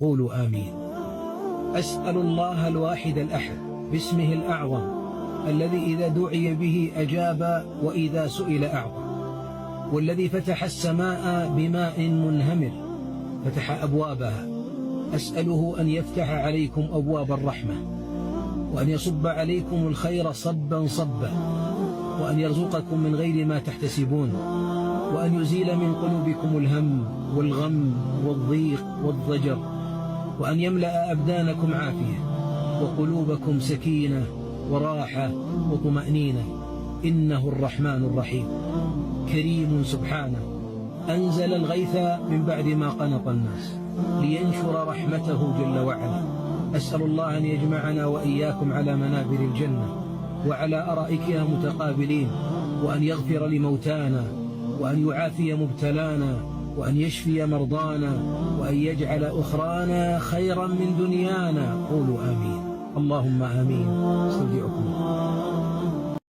قولوا آمين. أسأل الله الواحد الأحد باسمه الأعظم الذي إذا دعي به أجاب وإذا سئل أعظم، والذي فتح السماء بماء منهمر فتح أبوابها. أسأله أن يفتح عليكم أبواب الرحمة، وأن يصب عليكم الخير صبا صبا، وأن يرزقكم من غير ما تحتسبون، وأن يزيل من قلوبكم الهم والغم والضيق والضجر، وأن يملأ أبدانكم عافية وقلوبكم سكينة وراحة وطمأنينة. إنه الرحمن الرحيم كريم سبحانه، أنزل الغيث من بعد ما قنط الناس لينشر رحمته جل وعلا. أسأل الله أن يجمعنا وإياكم على منابر الجنة وعلى أرائكها متقابلين، وأن يغفر لموتانا، وأن يعافي مبتلانا، وأن يشفي مرضانا، وأن يجعل أخرانا خيرا من دنيانا. قولوا آمين. اللهم آمين.